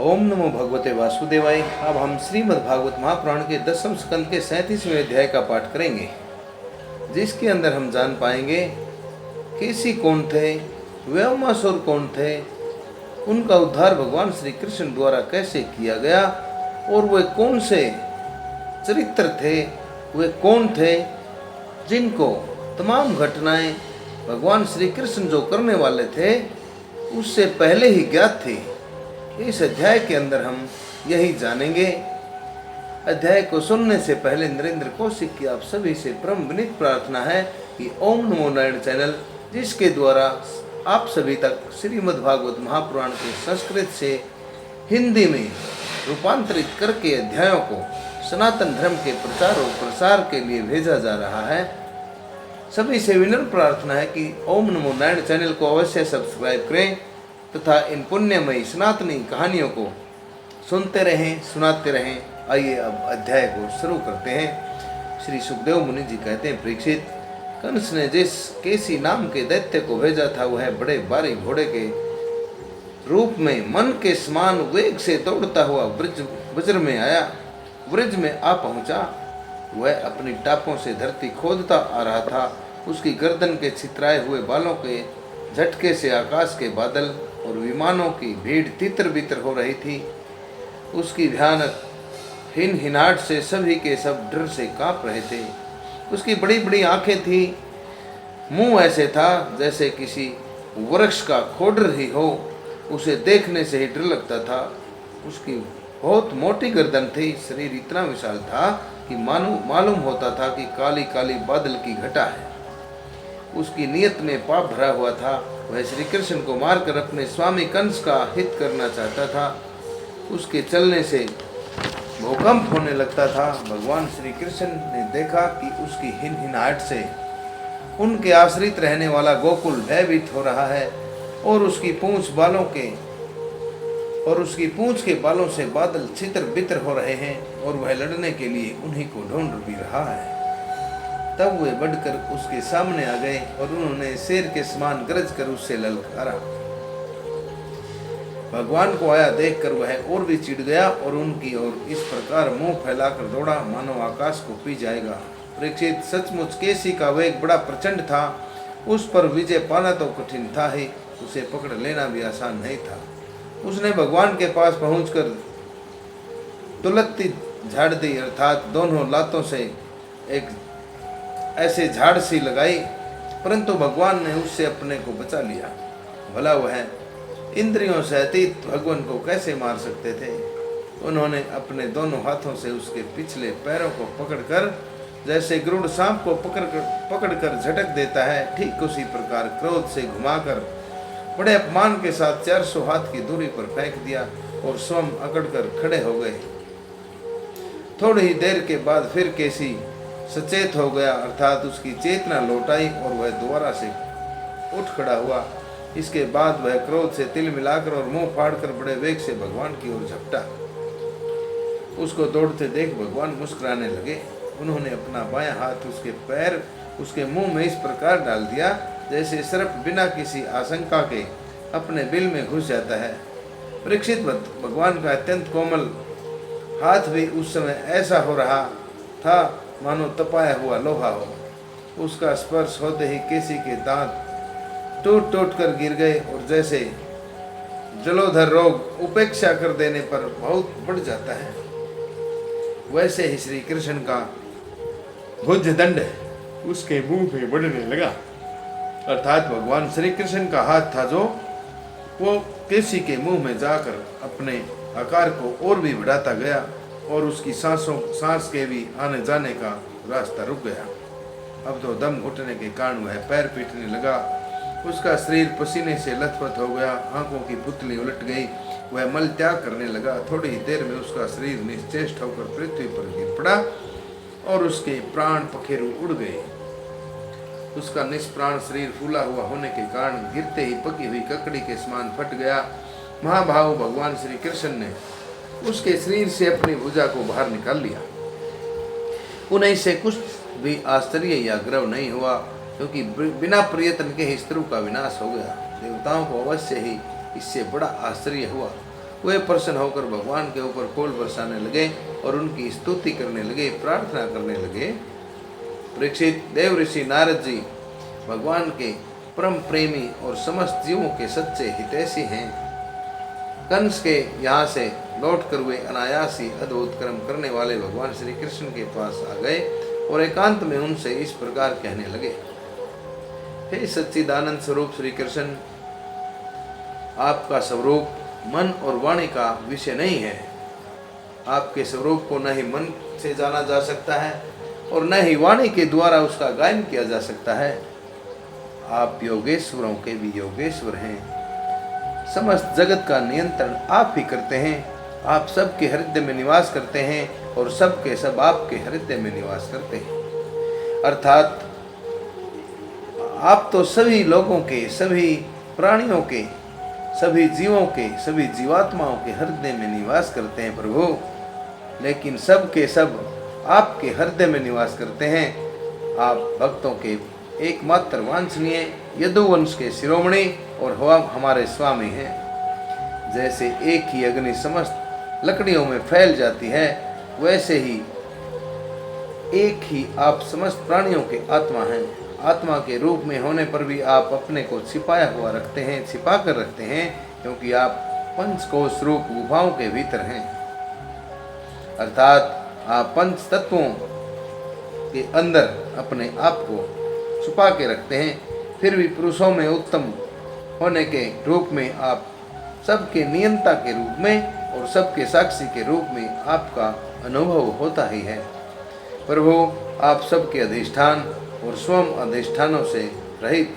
ओम नमो भगवते वासुदेवाय। अब हम श्रीमद् भागवत महापुराण के 10वें स्कंद के 37वें अध्याय का पाठ करेंगे, जिसके अंदर हम जान पाएंगे केसी कौन थे, व्योमासुर कौन थे, उनका उद्धार भगवान श्री कृष्ण द्वारा कैसे किया गया और वे कौन से चरित्र थे, वे कौन थे जिनको तमाम घटनाएं भगवान श्री कृष्ण जो करने वाले थे उससे पहले ही ज्ञात थी। इस अध्याय के अंदर हम यही जानेंगे। अध्याय को सुनने से पहले नरेंद्र कौशिक की आप सभी से परम विनीत प्रार्थना है कि ओम नमो नारायण चैनल, जिसके द्वारा आप सभी तक श्रीमद् भागवत महापुराण के संस्कृत से हिंदी में रूपांतरित करके अध्यायों को सनातन धर्म के प्रचार और प्रसार के लिए भेजा जा रहा है। सभी से विनम्र प्रार्थना है कि ओम नमो नारायण चैनल को अवश्य सब्सक्राइब करें तथा इन पुण्यमयी सनातनी कहानियों को सुनते रहें, सुनाते रहें। आइए अब अध्याय को शुरू करते हैं। श्री सुखदेव मुनि जी कहते हैं, परीक्षित, कंस ने जिस केसी नाम के दैत्य को भेजा था वह बड़े भारी घोड़े के रूप में मन के समान वेग से दौड़ता हुआ वज्र में आया। वृज में आ पहुंचा। वह अपनी टापों से धरती खोदता आ रहा था। उसकी गर्दन के छितराए हुए बालों के झटके से आकाश के बादल और विमानों की भीड़ तितर बितर हो रही थी। उसकी भयानक हिनहिनाहट से सभी के सब डर से कांप रहे थे। उसकी बड़ी बड़ी आंखें थी, मुंह ऐसे था जैसे किसी वृक्ष का खोडर ही हो। उसे देखने से ही डर लगता था। उसकी बहुत मोटी गर्दन थी, शरीर इतना विशाल था कि मालूम होता था कि काली काली बादल की घटा है। उसकी नियत में पाप भरा हुआ था। वह श्री कृष्ण को मारकर अपने स्वामी कंस का हित करना चाहता था। उसके चलने से भूकंप होने लगता था। भगवान श्री कृष्ण ने देखा कि उसकी हिनहिनाहट से उनके आश्रित रहने वाला गोकुल भयभीत हो रहा है और उसकी पूंछ के बालों से बादल छितर बितर हो रहे हैं और वह लड़ने के लिए उन्हीं को ढूंढ भी रहा है। तब वे बढ़कर उसके सामने आ गए और उन्होंने शेर के समान गरज कर उससे ललकारा। भगवान को आया देखकर वह और भी चिढ़ गया और उनकी ओर इस प्रकार मुंह फैलाकर दौड़ा मानो आकाश को पी जाएगा। परीक्षित, सचमुच केसी का वेग बड़ा प्रचंड था। उस पर विजय पाना तो कठिन था ही, उसे पकड़ लेना भी आसान नहीं था। उसने भगवान के पास पहुंचकर तुलत्ती झाड़ दी, अर्थात दोनों लातों से एक ऐसे झाड़ सी लगाई, परंतु भगवान ने उससे अपने को बचा लिया। भला वह इंद्रियों से अतीत भगवान को कैसे मार सकते थे। उन्होंने अपने दोनों हाथों से उसके पिछले पैरों को पकड़कर, जैसे गरुड़ सांप को पकड़कर झटक देता है, ठीक उसी प्रकार क्रोध से घुमाकर बड़े अपमान के साथ 400 हाथ की दूरी पर फेंक दिया और स्वयं अकड़कर खड़े हो गए। थोड़ी ही देर के बाद फिर केसी सचेत हो गया, अर्थात उसकी चेतना लौट आई और वह दोबारा से उठ खड़ा हुआ। इसके बाद वह क्रोध से तिल मिलाकर और मुंह फाड़कर बड़े वेग से भगवान की ओर झपटा। उसको दौड़ते देख भगवान मुस्कुराने लगे। उन्होंने अपना बायां हाथ उसके पैर उसके मुंह में इस प्रकार डाल दिया जैसे सर्प बिना किसी आशंका के अपने बिल में घुस जाता है। परीक्षित, भगवान का अत्यंत कोमल हाथ भी उस समय ऐसा हो रहा था मानो तपाया हुआ लोहा हो। उसका स्पर्श होते ही केसी के दांत टूट टूट कर गिर गए और जैसे जलोधर रोग उपेक्षा कर देने पर बहुत बढ़ जाता है, वैसे ही श्री कृष्ण का भुज दंड उसके मुंह में बढ़ने लगा। अर्थात भगवान श्री कृष्ण का हाथ था जो वो केसी के मुंह में जाकर अपने आकार को और भी बढ़ाता गया और उसकी सांस के भी आने जाने का रास्ता रुक गया। अब तो दम घुटने के कारण वह पैर पीटने लगा। उसका शरीर पसीने से लथपथ हो गया, आंखों की पुतली उलट गई। वह मल त्याग करने लगा। थोड़ी ही देर में उसका शरीर निश्चेष्ट होकर पृथ्वी पर गिर पड़ा और उसके प्राण पखेरु उड़ गए। उसका निष्प्राण शरीर फूला हुआ होने के कारण गिरते ही पकी हुई ककड़ी के समान फट गया। महाभाव भगवान श्री कृष्ण ने उसके शरीर से अपनी भुजा को बाहर निकाल लिया। उन्हें इससे कुछ भी आश्चर्य या गर्व नहीं हुआ, क्योंकि बिना प्रयत्न के ही शत्रु का विनाश हो गया। देवताओं को अवश्य ही इससे बड़ा आश्चर्य हुआ। वे प्रसन्न होकर भगवान के ऊपर फूल बरसाने लगे और उनकी स्तुति करने लगे, प्रार्थना करने लगे। परीक्षित, देव ऋषि नारद जी भगवान के परम प्रेमी और समस्त जीवों के सच्चे हितैषी हैं। कंस के यहाँ से लौटकर वे अनायास ही अद्भुत कर्म करने वाले भगवान श्री कृष्ण के पास आ गए और एकांत में उनसे इस प्रकार कहने लगे, हे सच्चिदानंद स्वरूप श्री कृष्ण, आपका स्वरूप मन और वाणी का विषय नहीं है। आपके स्वरूप को न ही मन से जाना जा सकता है और न ही वाणी के द्वारा उसका गायन किया जा सकता है। आप योगेश्वरों के भी योगेश्वर हैं। समस्त जगत का नियंत्रण आप ही करते हैं। आप सबके हृदय में निवास करते हैं और सबके सब आपके हृदय में निवास करते हैं। अर्थात आप तो सभी लोगों के, सभी प्राणियों के, सभी जीवों के, सभी जीवात्माओं के हृदय में निवास करते हैं प्रभु, लेकिन सब के सब आपके हृदय में निवास करते हैं। आप भक्तों के एकमात्र वांछनीय यदुवंश के शिरोमणि और हमारे स्वामी हैं। जैसे एक ही अग्नि समस्त लकड़ियों में फैल जाती है, वैसे ही एक ही आप समस्त प्राणियों के आत्मा हैं। आत्मा के रूप में होने पर भी आप अपने को छिपाया हुआ रखते हैं, छिपा कर रखते हैं, क्योंकि आप पंचकोश रूप गुफाओं के भीतर हैं। अर्थात आप पंच तत्वों के अंदर अपने आप को छुपा के रखते हैं। फिर भी पुरुषों में उत्तम होने के रूप में आप सबके नियंता के रूप में और सबके साक्षी के रूप में आपका अनुभव होता ही है। प्रभु, आप सबके अधिष्ठान और स्वयं अधिष्ठानों से रहित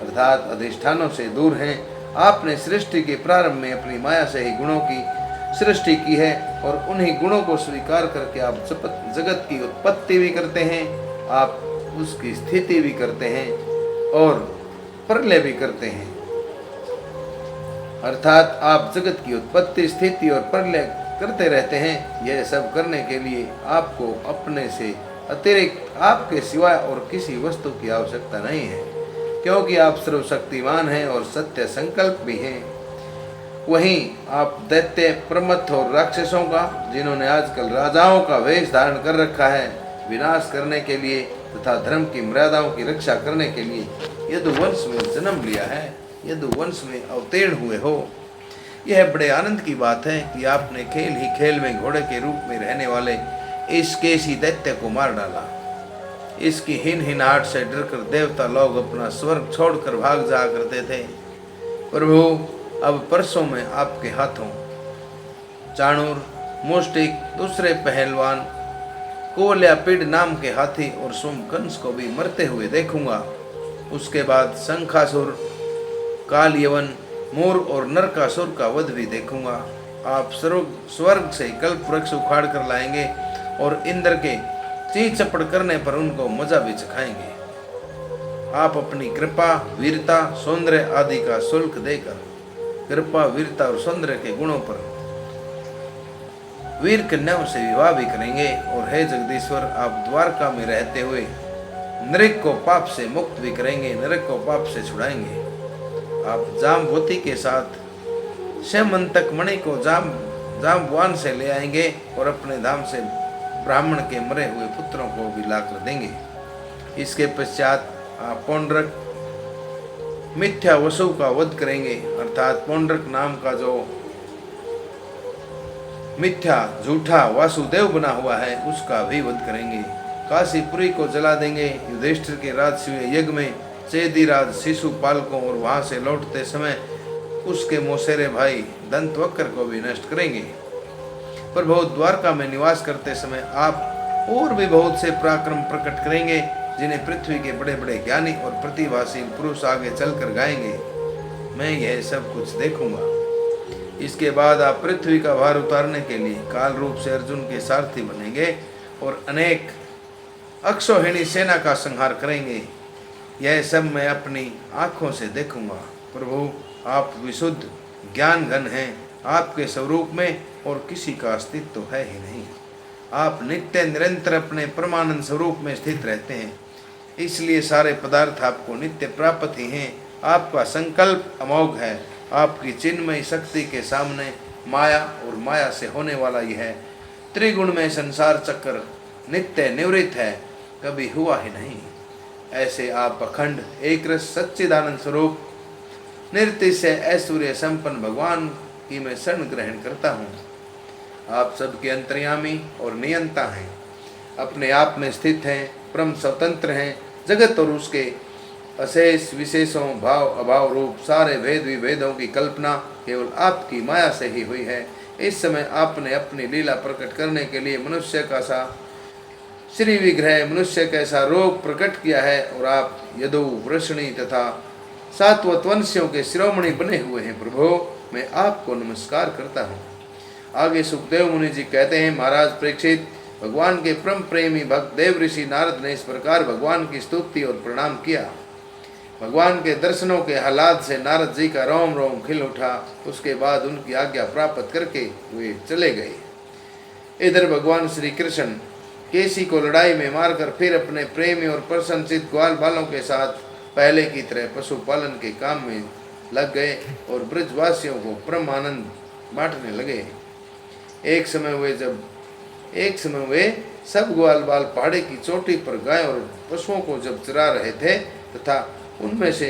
अर्थात अधिष्ठानों से दूर हैं। आपने सृष्टि के प्रारंभ में अपनी माया से ही गुणों की सृष्टि की है और उन्हीं गुणों को स्वीकार करके आप जगत की उत्पत्ति भी करते हैं, आप उसकी स्थिति भी करते हैं और प्रलय भी करते हैं। अर्थात आप जगत की उत्पत्ति, स्थिति और प्रलय करते रहते हैं। यह सब करने के लिए आपको अपने से अतिरिक्त आपके सिवाय और किसी वस्तु की आवश्यकता नहीं है, क्योंकि आप सर्वशक्तिमान हैं और सत्य संकल्प भी हैं। वहीं आप दैत्य, प्रमथ और राक्षसों का, जिन्होंने आजकल राजाओं का वेश धारण कर रखा है, विनाश करने के लिए तथा धर्म की मर्यादाओं की रक्षा करने के लिए यदुवंश में जन्म लिया है, यदुवंश में अवतीर्ण हुए हो। यह बड़े आनंद की बात है कि आपने खेल ही खेल में घोड़े के रूप में रहने वाले इस केसी दैत्य को मार डाला। इसकी हिनहिनाहट से डरकर देवता लोग अपना स्वर्ग छोड़कर भाग जा करते थे। प्रभु, अब परसों में आपके हाथों चाणूर, मुष्टिक, दूसरे पहलवान कोवल्यापीड़ नाम के हाथी और सोमकंस को भी मरते हुए देखूंगा। उसके बाद शंखासुर, काल यवन, मोर और नरकासुर का वध भी देखूंगा। आप स्वर्ग से कल्प वृक्ष उखाड़ कर लाएंगे और इंद्र के चीं चपड़ करने पर उनको मजा भी चखाएंगे। आप अपनी कृपा, वीरता, सौंदर्य आदि का शुल्क देकर कृपा, वीरता और सौंदर्य के गुणों पर वीर कन्याओं से विवाह भी करेंगे। और हे जगदीश्वर, आप द्वारका में रहते हुए नरक को पाप से मुक्त भी करेंगे, नरक को पाप से छुड़ाएंगे। आप जाम्बवती के साथ श्यामंतक मणि को जाम्बवान से ले आएंगे और अपने धाम से ब्राह्मण के मरे हुए पुत्रों को भी लाकर देंगे। इसके पश्चात आप पौंड्रक, मिथ्या वसु का वध करेंगे। अर्थात पौंड्रक नाम का जो मिथ्या झूठा वासुदेव बना हुआ है, उसका भी वध करेंगे। काशीपुरी को जला देंगे। युधिष्ठिर के राजसूय यज्ञ में चेदीराज शिशुपाल को और वहां से लौटते समय उसके मौसेरे भाई दंतवक्र को भी नष्ट करेंगे। प्रभु, द्वारका में निवास करते समय आप और भी बहुत से पराक्रम प्रकट करेंगे, जिन्हें पृथ्वी के बड़े बड़े ज्ञानी और प्रतिभाशील पुरुष आगे चलकर गाएंगे। मैं यह सब कुछ देखूंगा। इसके बाद आप पृथ्वी का भार उतारने के लिए काल रूप से अर्जुन के सारथी बनेंगे और अनेक अक्षौहिणी सेना का संहार करेंगे। यह सब मैं अपनी आंखों से देखूंगा। प्रभु, आप विशुद्ध ज्ञान घन हैं। आपके स्वरूप में और किसी का अस्तित्व तो है ही नहीं। आप नित्य निरंतर अपने परमानंद स्वरूप में स्थित रहते हैं, इसलिए सारे पदार्थ आपको नित्य प्राप्त ही हैं। आपका संकल्प अमोघ है। आपकी चिन्मयी शक्ति के सामने माया और माया से होने वाला यह त्रिगुण में संसार चक्र नित्य निवृत्त है, कभी हुआ ही नहीं। ऐसे आप अखंड एक रस सच्चिदानंद स्वरूप निर्तिशय ऐश्वर्य संपन्न भगवान की मैं शरण ग्रहण करता हूँ। आप सबके अंतर्यामी और नियंता हैं, अपने आप में स्थित हैं, परम स्वतंत्र हैं। जगत और उसके अशेष विशेषों भाव अभाव रूप सारे भेद विभेदों की कल्पना केवल आपकी माया से ही हुई है। इस समय आपने अपनी लीला प्रकट करने के लिए मनुष्य का सा श्री विग्रह मनुष्य कैसा रोग प्रकट किया है, और आप यदु वृषणी तथा सात्वत वंशियों के शिरोमणि बने हुए हैं। प्रभु, मैं आपको नमस्कार करता हूँ। आगे सुखदेव मुनि जी कहते हैं, महाराज परीक्षित, भगवान के परम प्रेमी भक्त देव ऋषि नारद ने इस प्रकार भगवान की स्तुति और प्रणाम किया। भगवान के दर्शनों के हालात से नारद जी का रोम रोम खिल उठा। उसके बाद उनकी आज्ञा प्राप्त करके वे चले गए। इधर भगवान श्री कृष्ण केसी को लड़ाई में मारकर फिर अपने प्रेमी और प्रसन्नचित ग्वाल बालों के साथ पहले की तरह पशुपालन के काम में लग गए और ब्रजवासियों को परम आनंद बांटने लगे। एक समय वे सब ग्वाल बाल पहाड़ी की चोटी पर गाय और पशुओं को जब चरा रहे थे तथा उनमें से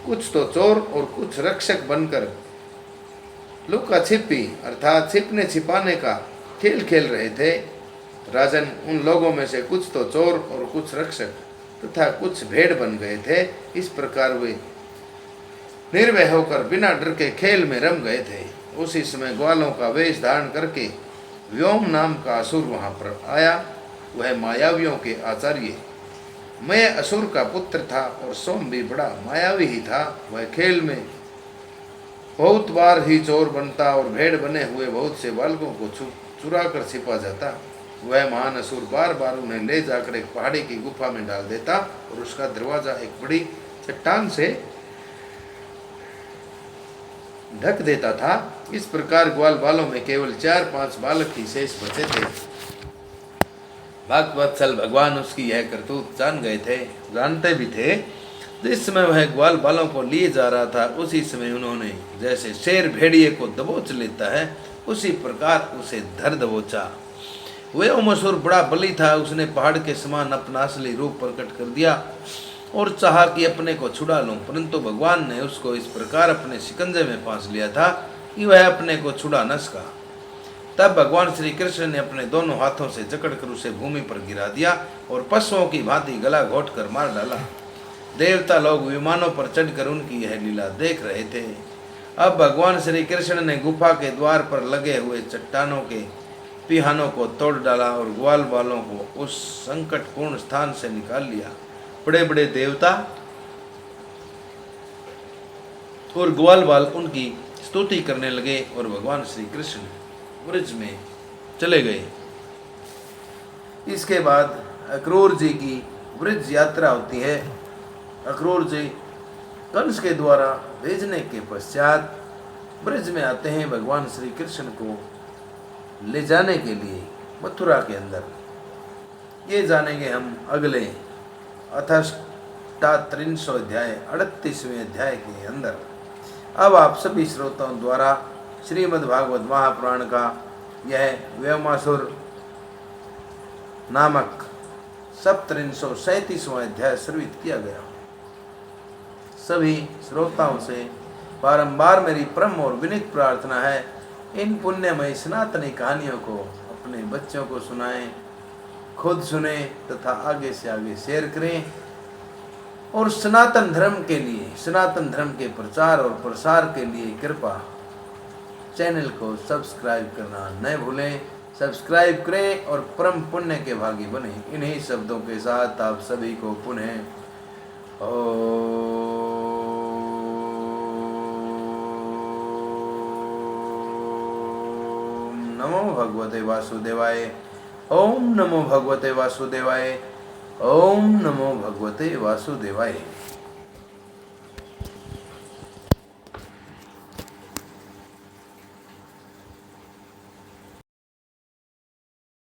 कुछ तो चोर और कुछ रक्षक बनकर लुका छिपी अर्थात छिपने छिपाने का खेल खेल रहे थे। राजन, उन लोगों में से कुछ तो चोर और कुछ रक्षक तथा कुछ भेड़ बन गए थे। इस प्रकार वे निर्भय होकर बिना डर के खेल में रम गए थे। उसी समय ग्वालों का वेश धारण करके व्योम नाम का असुर वहां पर आया। वह मायावियों के आचार्य मैं असुर का पुत्र था और सोम भी बड़ा मायावी ही था। वह खेल में बहुत बार ही चोर बनता और भेड़ बने हुए बहुत से बालकों को चुरा कर छिपा जाता। वह महान असुर बार बार उन्हें ले जाकर एक पहाड़ी की गुफा में डाल देता और उसका दरवाजा एक बड़ी चट्टान से ढक देता था। इस प्रकार ग्वाल बालों में केवल 4-5 बालक ही शेष बचे थे। भक्तवत्सल भगवान उसकी यह करतूत जानते भी थे। जिस समय वह ग्वाल बालों को लिए जा रहा था, उसी समय उन्होंने जैसे शेर भेड़िए को दबोच लेता है, उसी प्रकार उसे धर दबोचा। वह मसूर बड़ा बली था। उसने पहाड़ के समान अपना असली रूप प्रकट कर दिया और चाहा कि अपने को छुड़ा लूं, परंतु भगवान ने उसको इस प्रकार अपने शिकंजे में फांस लिया था कि वह अपने को छुड़ा न सका। तब भगवान श्री कृष्ण ने अपने दोनों हाथों से जकड़कर उसे भूमि पर गिरा दिया और पशुओं की भांति गला घोट कर मार डाला। देवता लोग विमानों पर चढ़कर उनकी यह लीला देख रहे थे। अब भगवान श्री कृष्ण ने गुफा के द्वार पर लगे हुए चट्टानों के पिहानों को तोड़ डाला और ग्वाल बालों को उस संकटपूर्ण स्थान से निकाल लिया। बड़े बड़े देवता और ग्वाल बाल उनकी स्तुति करने लगे और भगवान श्री कृष्ण ब्रज में चले गए। इसके बाद अक्रूर जी की ब्रज यात्रा होती है। अक्रूर जी कंस के द्वारा भेजने के पश्चात ब्रज में आते हैं भगवान श्री कृष्ण को ले जाने के लिए मथुरा के अंदर। ये जानेंगे हम अगले अथाष्टात्रिंश अध्याय 38वें अध्याय के अंदर। अब आप सभी श्रोताओं द्वारा श्रीमद् भागवत महापुराण का यह व्योमासुर नामक 3737वां अध्याय श्रवित किया गया। सभी श्रोताओं से बारंबार मेरी परम और विनीत प्रार्थना है, इन पुण्यमय सनातनी कहानियों को अपने बच्चों को सुनाएं, खुद सुने तथा आगे से आगे शेयर करें और सनातन धर्म के लिए, सनातन धर्म के प्रचार और प्रसार के लिए कृपा चैनल को सब्सक्राइब करना न भूलें। सब्सक्राइब करें और परम पुण्य के भागी बने। इन्हीं शब्दों के साथ आप सभी को पुनः नमो भगवते वासुदेवाय। ओम नमो भगवते वासुदेवाय। ओम नमो भगवते वासुदेवाय।